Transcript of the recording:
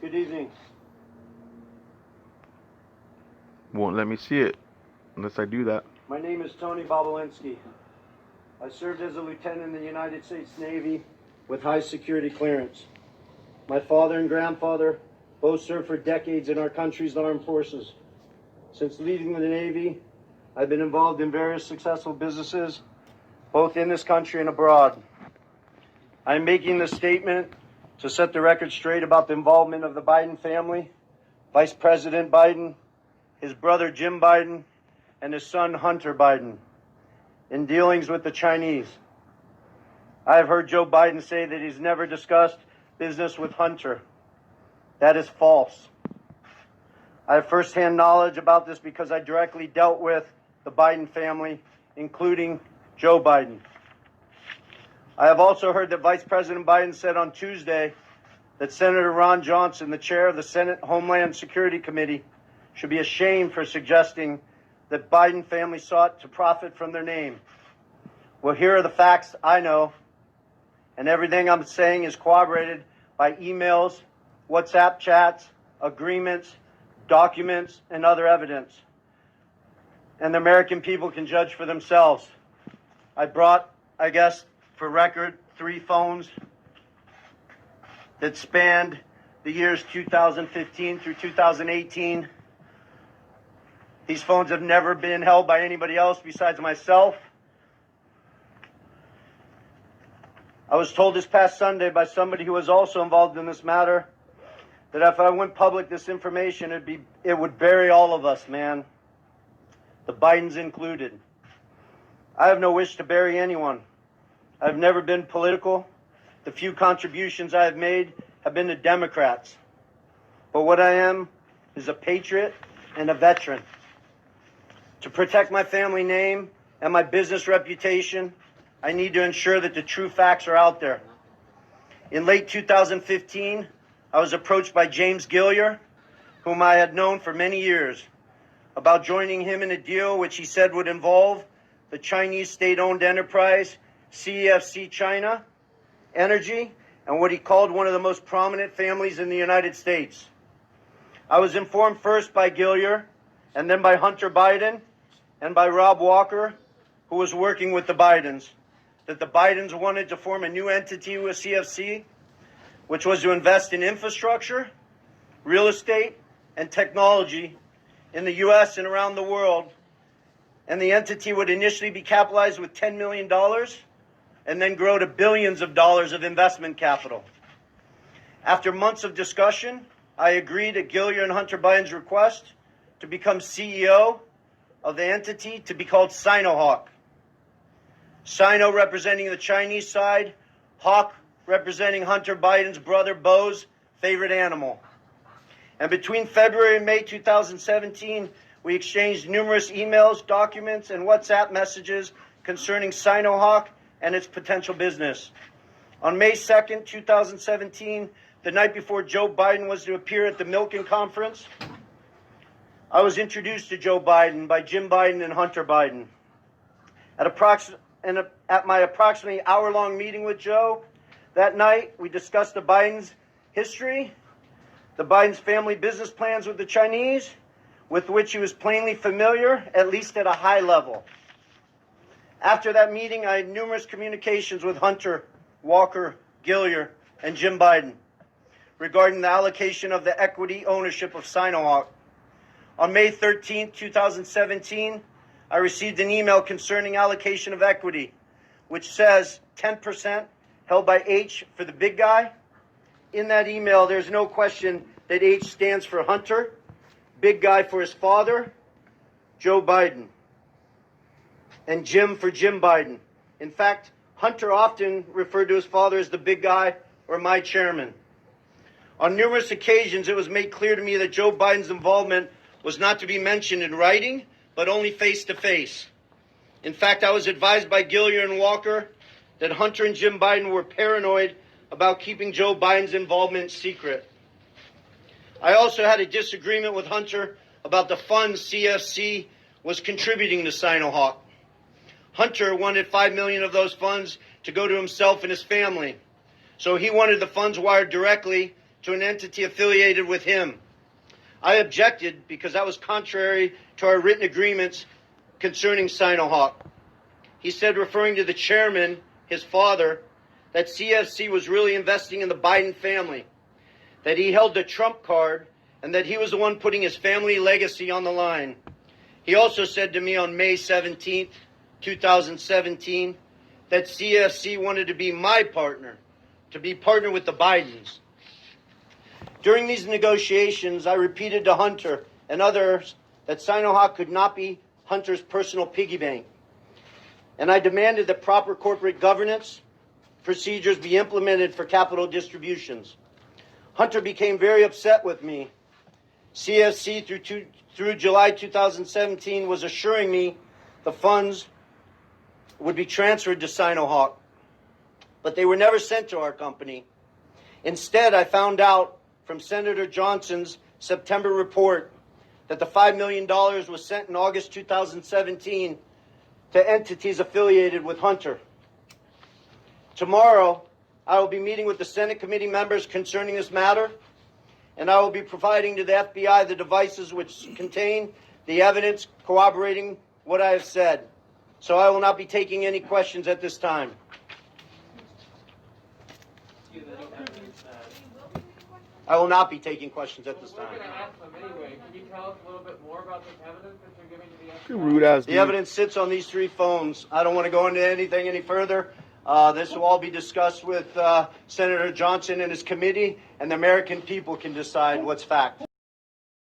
Good evening. Won't let me see it unless I do that. My name is Tony Bobulinski. I served as a lieutenant in the United States Navy with high security clearance. My father and grandfather both served for decades in our country's armed forces. Since leaving the Navy, I've been involved in various successful businesses, both in this country and abroad. I'm making this statement to set the record straight about the involvement of the Biden family, Vice President Biden, his brother Jim Biden, and his son Hunter Biden in dealings with the Chinese. I have heard Joe Biden say that he's never discussed business with Hunter. That is false. I have firsthand knowledge about this because I directly dealt with the Biden family, including Joe Biden. I have also heard that Vice President Biden said on Tuesday that Senator Ron Johnson, the chair of the Senate Homeland Security Committee, should be ashamed for suggesting that Biden family sought to profit from their name. Well, here are the facts I know, and everything I'm saying is corroborated by emails, WhatsApp chats, agreements, documents, and other evidence. And the American people can judge for themselves. I brought, I guess, for record, 3 phones that spanned the years 2015 through 2018. These phones have never been held by anybody else besides myself. I was told this past Sunday by somebody who was also involved in this matter that if I went public this information, it would bury all of us, man. The Bidens included. I have no wish to bury anyone. I've never been political. The few contributions I have made have been to Democrats. But what I am is a patriot and a veteran. To protect my family name and my business reputation, I need to ensure that the true facts are out there. In late 2015, I was approached by James Gilliar, whom I had known for many years, about joining him in a deal which he said would involve the Chinese state-owned enterprise CEFC China Energy and what he called one of the most prominent families in the United States. I was informed first by Gilliar and then by Hunter Biden and by Rob Walker, who was working with the Bidens, that the Bidens wanted to form a new entity with CFC, which was to invest in infrastructure, real estate, and technology in the U.S. and around the world. And the entity would initially be capitalized with $10 million and then grow to billions of dollars of investment capital. After months of discussion, I agreed at Gilliar and Hunter Biden's request to become CEO of the entity to be called Sinohawk. Sino representing the Chinese side, Hawk representing Hunter Biden's brother Beau's favorite animal. And between February and May 2017, we exchanged numerous emails, documents, and WhatsApp messages concerning Sinohawk and its potential business. On May 2nd, 2017, the night before Joe Biden was to appear at the Milken Conference, I was introduced to Joe Biden by Jim Biden and Hunter Biden. At my approximately hour-long meeting with Joe that night, we discussed the Biden's history, the Biden's family business plans with the Chinese, with which he was plainly familiar, at least at a high level. After that meeting, I had numerous communications with Hunter, Walker, Gilliar, and Jim Biden regarding the allocation of the equity ownership of Sinohawk. On May 13, 2017, I received an email concerning allocation of equity, which says 10% held by H for the big guy. In that email, there's no question that H stands for Hunter, big guy for his father, Joe Biden, and Jim for Jim Biden. In fact, Hunter often referred to his father as the big guy or my chairman. On numerous occasions, it was made clear to me that Joe Biden's involvement was not to be mentioned in writing, but only face-to-face. In fact, I was advised by Gilliar and Walker that Hunter and Jim Biden were paranoid about keeping Joe Biden's involvement secret. I also had a disagreement with Hunter about the funds CFC was contributing to Sinohawk. Hunter wanted $5 million of those funds to go to himself and his family. So he wanted the funds wired directly to an entity affiliated with him. I objected because that was contrary to our written agreements concerning Sinohawk. He said, referring to the chairman, his father, that CFC was really investing in the Biden family, that he held the Trump card, and that he was the one putting his family legacy on the line. He also said to me on May 17th, 2017, that CFC wanted to be my partner, to be partner with the Bidens. During these negotiations, I repeated to Hunter and others that Sinohawk could not be Hunter's personal piggy bank. And I demanded that proper corporate governance procedures be implemented for capital distributions. Hunter became very upset with me. CFC through July 2017 was assuring me the funds would be transferred to Sinohawk, but they were never sent to our company. Instead, I found out from Senator Johnson's September report that the $5 million was sent in August 2017 to entities affiliated with Hunter. Tomorrow, I will be meeting with the Senate committee members concerning this matter, and I will be providing to the FBI the devices which contain the evidence corroborating what I have said. So I will not be taking any questions at this time. I will not be taking questions at this time. We're going to ask them anyway. Can you tell us a little bit more about this evidence that you're giving to the FBI? Rude ass The dude. evidence sits on these 3 phones. I don't want to go into anything any further. This will all be discussed with Senator Johnson and his committee, and the American people can decide what's fact.